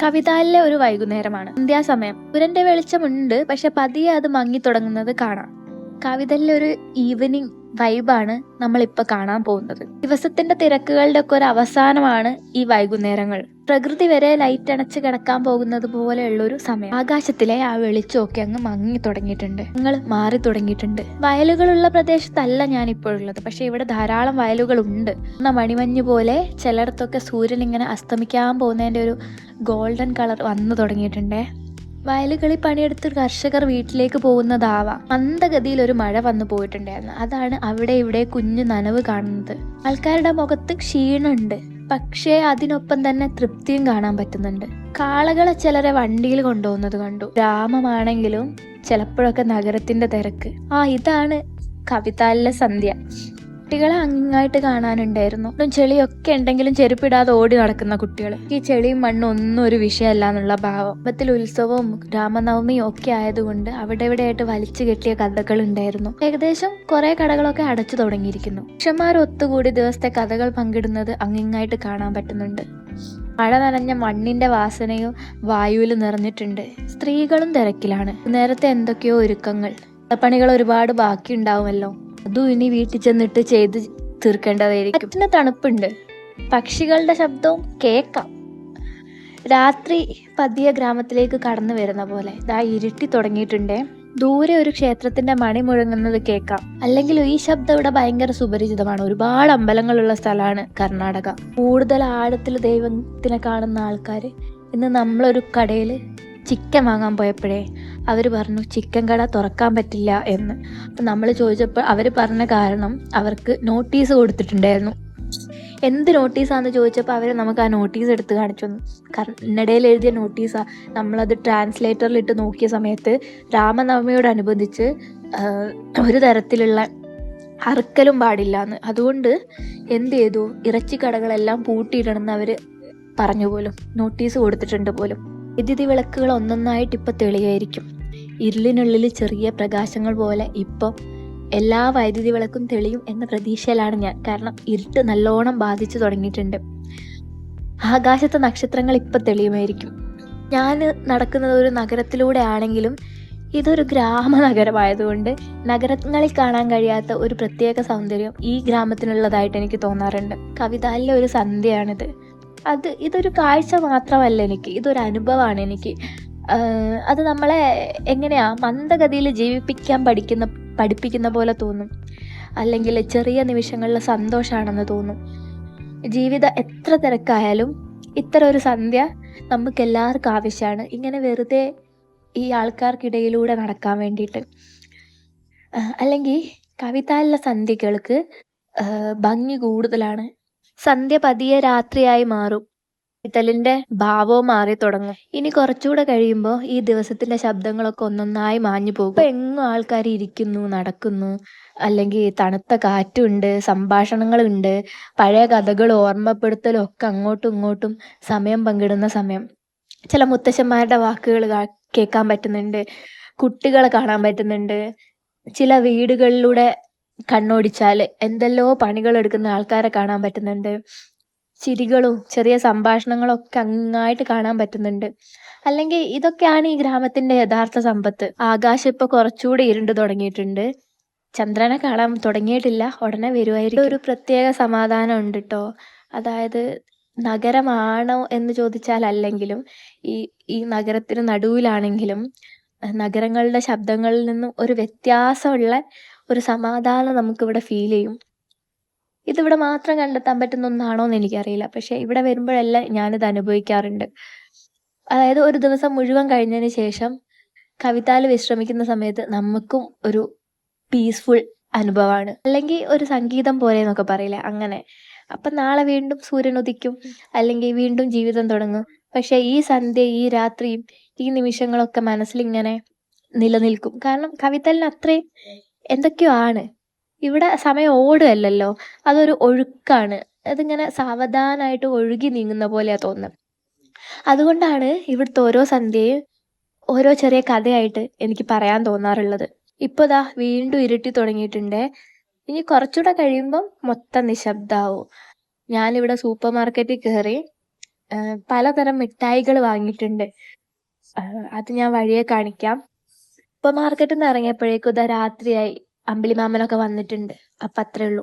കവിതാലിലെ ഒരു വൈകുന്നേരമാണ്. സന്ധ്യാസമയം. സൂര്യന്റെ വെളിച്ചമുണ്ട്, പക്ഷെ പതിയെ അത് മങ്ങി തുടങ്ങുന്നത് കാണാം. കവിതയിലെ ഒരു ഈവനിങ് വൈബാണ് നമ്മളിപ്പോൾ കാണാൻ പോകുന്നത്. ദിവസത്തിന്റെ തിരക്കുകളുടെ ഒക്കെ ഒരു അവസാനമാണ് ഈ വൈകുന്നേരങ്ങൾ. പ്രകൃതി വരെ ലൈറ്റ് അണച്ച് കിടക്കാൻ പോകുന്നത് പോലെയുള്ളൊരു സമയം. ആകാശത്തിലെ ആ വെളിച്ചമൊക്കെ അങ്ങ് മങ്ങി തുടങ്ങിയിട്ടുണ്ട്. നിങ്ങൾ മാറി തുടങ്ങിയിട്ടുണ്ട്. വയലുകളുള്ള പ്രദേശത്തല്ല ഞാൻ ഇപ്പോഴുള്ളത്, പക്ഷെ ഇവിടെ ധാരാളം വയലുകളുണ്ട്. മണിമഞ്ഞ് പോലെ ചിലയിടത്തൊക്കെ സൂര്യൻ ഇങ്ങനെ അസ്തമിക്കാൻ പോകുന്നതിന്റെ ഒരു ഗോൾഡൻ കളർ വന്നു തുടങ്ങിയിട്ടുണ്ടേ. വയലുകളിൽ പണിയെടുത്ത് കർഷകർ വീട്ടിലേക്ക് പോകുന്നതാവാം. മന്ദഗതിയിൽ ഒരു മഴ വന്നു പോയിട്ടുണ്ടായിരുന്നു. അതാണ് അവിടെ ഇവിടെ കുഞ്ഞു നനവ് കാണുന്നത്. ആൾക്കാരുടെ മുഖത്ത് ക്ഷീണമുണ്ട്, പക്ഷേ അതിനൊപ്പം തന്നെ തൃപ്തിയും കാണാൻ പറ്റുന്നുണ്ട്. കാളകളെ ചിലരെ വണ്ടിയിൽ കൊണ്ടുപോകുന്നത് കണ്ടു. ഗ്രാമമാണെങ്കിലും ചിലപ്പോഴൊക്കെ നഗരത്തിന്റെ തിരക്ക്. ഇതാണ് കവിതാലിലെ സന്ധ്യ. കുട്ടികളെ അങ്ങായിട്ട് കാണാനുണ്ടായിരുന്നു. ചെളിയൊക്കെ ഉണ്ടെങ്കിലും ചെരുപ്പിടാതെ ഓടി നടക്കുന്ന കുട്ടികൾ. ഈ ചെളിയും മണ്ണും ഒന്നും ഒരു വിഷയമല്ല എന്നുള്ള ഭാവം. ഉത്സവവും രാമനവമിയും ഒക്കെ ആയതുകൊണ്ട് അവിടെ എവിടെയായിട്ട് വലിച്ചു കെട്ടിയ കഥകൾ ഉണ്ടായിരുന്നു. ഏകദേശം കുറെ കടകളൊക്കെ അടച്ചു തുടങ്ങിയിരിക്കുന്നു. പുരുഷന്മാർ ഒത്തുകൂടി ദിവസത്തെ കഥകൾ പങ്കിടുന്നത് അങ്ങിങ്ങായിട്ട് കാണാൻ പറ്റുന്നുണ്ട്. മഴ നനഞ്ഞ മണ്ണിന്റെ വാസനയും വായുവിൽ നിറഞ്ഞിട്ടുണ്ട്. സ്ത്രീകളും തിരക്കിലാണ്. നേരത്തെ എന്തൊക്കെയോ ഒരുക്കങ്ങൾ. പണികൾ ഒരുപാട് ബാക്കി ഉണ്ടാവുമല്ലോ. അതും ഇനി വീട്ടിൽ ചെന്നിട്ട് ചെയ്ത് തീർക്കേണ്ടതായിരിക്കും. കാറ്റിന് തണുപ്പുണ്ട്, പക്ഷികളുടെ ശബ്ദവും കേൾക്കാം. രാത്രി പതിയെ ഗ്രാമത്തിലേക്ക് കടന്നു വരുന്ന പോലെ ഇരുട്ടി തുടങ്ങിയിട്ടുണ്ടേ. ദൂരെ ഒരു ക്ഷേത്രത്തിന്റെ മണി മുഴങ്ങുന്നത് കേൾക്കാം. അല്ലെങ്കിൽ ഈ ശബ്ദം ഇവിടെ ഭയങ്കര സുപരിചിതമാണ്. ഒരുപാട് അമ്പലങ്ങളുള്ള സ്ഥലമാണ് കർണാടക. കൂടുതൽ ആഴത്തിൽ ദൈവത്തിനെ കാണുന്ന ആൾക്കാർ. ഇന്ന് നമ്മളൊരു കടയിൽ ചിക്കൻ വാങ്ങാൻ പോയപ്പോഴേ അവർ പറഞ്ഞു ചിക്കൻ കട തുറക്കാൻ പറ്റില്ല എന്ന്. അപ്പം നമ്മൾ ചോദിച്ചപ്പോൾ അവർ പറഞ്ഞ കാരണം അവർക്ക് നോട്ടീസ് കൊടുത്തിട്ടുണ്ടായിരുന്നു. എന്ത് നോട്ടീസാണെന്ന് ചോദിച്ചപ്പോൾ അവർ നമുക്ക് ആ നോട്ടീസ് എടുത്ത് കാണിച്ചു തന്നു. കന്നഡയിൽ എഴുതിയ നോട്ടീസാണ്. നമ്മളത് ട്രാൻസ്ലേറ്ററിലിട്ട് നോക്കിയ സമയത്ത് രാമനവമിയോടനുബന്ധിച്ച് ഒരു തരത്തിലുള്ള അറുക്കലും പാടില്ല എന്ന്. അതുകൊണ്ട് എന്ത് ചെയ്തു, ഇറച്ചിക്കടകളെല്ലാം പൂട്ടിയിടണമെന്ന് അവർ പറഞ്ഞു പോലും, നോട്ടീസ് കൊടുത്തിട്ടുണ്ട് പോലും. വൈദ്യുതി വിളക്കുകൾ ഒന്നൊന്നായിട്ട് ഇപ്പം തെളിയായിരിക്കും. ഇരുളിനുള്ളിൽ ചെറിയ പ്രകാശങ്ങൾ പോലെ ഇപ്പം എല്ലാ വൈദ്യുതി വിളക്കും തെളിയും എന്ന പ്രതീക്ഷയിലാണ് ഞാൻ. കാരണം ഇരുട്ട് നല്ലോണം ബാധിച്ചു തുടങ്ങിയിട്ടുണ്ട്. ആകാശത്തെ നക്ഷത്രങ്ങൾ ഇപ്പം തെളിയുമായിരിക്കും. ഞാൻ നടക്കുന്നത് ഒരു നഗരത്തിലൂടെ ആണെങ്കിലും ഇതൊരു ഗ്രാമനഗരമായതുകൊണ്ട് നഗരങ്ങളിൽ കാണാൻ കഴിയാത്ത ഒരു പ്രത്യേക സൗന്ദര്യം ഈ ഗ്രാമത്തിനുള്ളതായിട്ട് എനിക്ക് തോന്നാറുണ്ട്. കവിതാലിലെ ഒരു സന്ധ്യയാണിത്. ഇതൊരു കാഴ്ച മാത്രമല്ല എനിക്ക്, ഇതൊരു അനുഭവമാണ് എനിക്ക്. അത് നമ്മളെ എങ്ങനെയാ മന്ദഗതിയിൽ ജീവിപ്പിക്കാൻ പഠിപ്പിക്കുന്ന പോലെ തോന്നും. അല്ലെങ്കിൽ ചെറിയ നിമിഷങ്ങളിലെ സന്തോഷമാണെന്ന് തോന്നും. ജീവിതം എത്ര തിരക്കായാലും ഇത്തരം ഒരു സന്ധ്യ നമുക്ക് എല്ലാവർക്കും ആവശ്യമാണ്. ഇങ്ങനെ വെറുതെ ഈ ആൾക്കാർക്കിടയിലൂടെ നടക്കാൻ വേണ്ടിയിട്ട്. അല്ലെങ്കിൽ കവിതാലിലെ സന്ധ്യകൾക്ക് ഭംഗി കൂടുതലാണ്. സന്ധ്യ പതിയെ രാത്രിയായി മാറും. കവിതലിന്റെ ഭാവവും മാറി തുടങ്ങും. ഇനി കുറച്ചുകൂടെ കഴിയുമ്പോൾ ഈ ദിവസത്തിന്റെ ശബ്ദങ്ങളൊക്കെ ഒന്നൊന്നായി മാഞ്ഞു പോകും. ഇപ്പൊ എങ്ങും ആൾക്കാർ ഇരിക്കുന്നു, നടക്കുന്നു, അല്ലെങ്കിൽ തണുത്ത കാറ്റുണ്ട്, സംഭാഷണങ്ങളുണ്ട്, പഴയ കഥകൾ ഓർമ്മപ്പെടുത്തലും ഒക്കെ അങ്ങോട്ടും ഇങ്ങോട്ടും സമയം പങ്കിടുന്ന സമയം. ചില മുത്തശ്ശന്മാരുടെ വാക്കുകൾ കേൾക്കാൻ പറ്റുന്നുണ്ട്, കുട്ടികളെ കാണാൻ പറ്റുന്നുണ്ട്. ചില വീടുകളിലൂടെ കണ്ണോടിച്ചാൽ എന്തെല്ലോ പണികൾ എടുക്കുന്ന ആൾക്കാരെ കാണാൻ പറ്റുന്നുണ്ട്. ചിരികളും ചെറിയ സംഭാഷണങ്ങളും ഒക്കെ അങ്ങായിട്ട് കാണാൻ പറ്റുന്നുണ്ട്. അല്ലെങ്കിൽ ഇതൊക്കെയാണ് ഈ ഗ്രാമത്തിന്റെ യഥാർത്ഥ സമ്പത്ത്. ആകാശം ഇപ്പൊ കുറച്ചുകൂടി ഇരുണ്ട് തുടങ്ങിയിട്ടുണ്ട്. ചന്ദ്രനെ കാണാൻ തുടങ്ങിയിട്ടില്ല, ഉടനെ വരുമായിരിക്കും. ഒരു പ്രത്യേക സമാധാനം ഉണ്ട് കേട്ടോ. അതായത് നഗരമാണോ എന്ന് ചോദിച്ചാൽ അല്ലെങ്കിലും ഈ നഗരത്തിന് നടുവിലാണെങ്കിലും നഗരങ്ങളുടെ ശബ്ദങ്ങളിൽ നിന്നും ഒരു വ്യത്യാസമുള്ള ഒരു സമാധാനം നമുക്കിവിടെ ഫീൽ ചെയ്യും. ഇതിവിടെ മാത്രം കണ്ടെത്താൻ പറ്റുന്ന ഒന്നാണോ എന്ന് എനിക്കറിയില്ല, പക്ഷെ ഇവിടെ വരുമ്പോഴെല്ലാം ഞാനിത് അനുഭവിക്കാറുണ്ട്. അതായത് ഒരു ദിവസം മുഴുവൻ കഴിഞ്ഞതിന് ശേഷം കവിതാല് വിശ്രമിക്കുന്ന സമയത്ത് നമുക്കും ഒരു പീസ്ഫുൾ അനുഭവമാണ്. അല്ലെങ്കിൽ ഒരു സംഗീതം പോലെ എന്നൊക്കെ പറയില്ലേ, അങ്ങനെ. അപ്പം നാളെ വീണ്ടും സൂര്യൻ ഉദിക്കും, അല്ലെങ്കിൽ വീണ്ടും ജീവിതം തുടങ്ങും. പക്ഷെ ഈ സന്ധ്യ, ഈ രാത്രിയും ഈ നിമിഷങ്ങളൊക്കെ മനസ്സിലിങ്ങനെ നിലനിൽക്കും. കാരണം കവിതലിന് അത്രയും എന്തൊക്കെയോ ആണ്. ഇവിടെ സമയം ഓടുകയല്ലല്ലോ, അതൊരു ഒഴുക്കാണ്. അതിങ്ങനെ സാവധാനമായിട്ട് ഒഴുകി നീങ്ങുന്ന പോലെയാണ് തോന്നുന്നത്. അതുകൊണ്ടാണ് ഇവിടുത്തെ ഓരോ സന്ധ്യയും ഓരോ ചെറിയ കഥയായിട്ട് എനിക്ക് പറയാൻ തോന്നാറുള്ളത്. ഇപ്പോൾ ദാ വീണ്ടും ഇരുട്ടി തുടങ്ങിയിട്ടുണ്ട്. ഇനി കുറച്ചുകൂടെ കഴിയുമ്പം മൊത്തം നിശബ്ദമാവും. ഞാനിവിടെ സൂപ്പർ മാർക്കറ്റിൽ കയറി പലതരം മിഠായികൾ വാങ്ങിയിട്ടുണ്ട്. അത് ഞാൻ വഴിയെ കാണിക്കാം. സൂപ്പർ മാർക്കറ്റിൽ നിന്ന് ഇറങ്ങിയപ്പോഴേക്കും ഇതാ രാത്രിയായി. അമ്പിളിമാമനൊക്കെ വന്നിട്ടുണ്ട്. അപ്പൊ അത്രേ ഉള്ളൂ.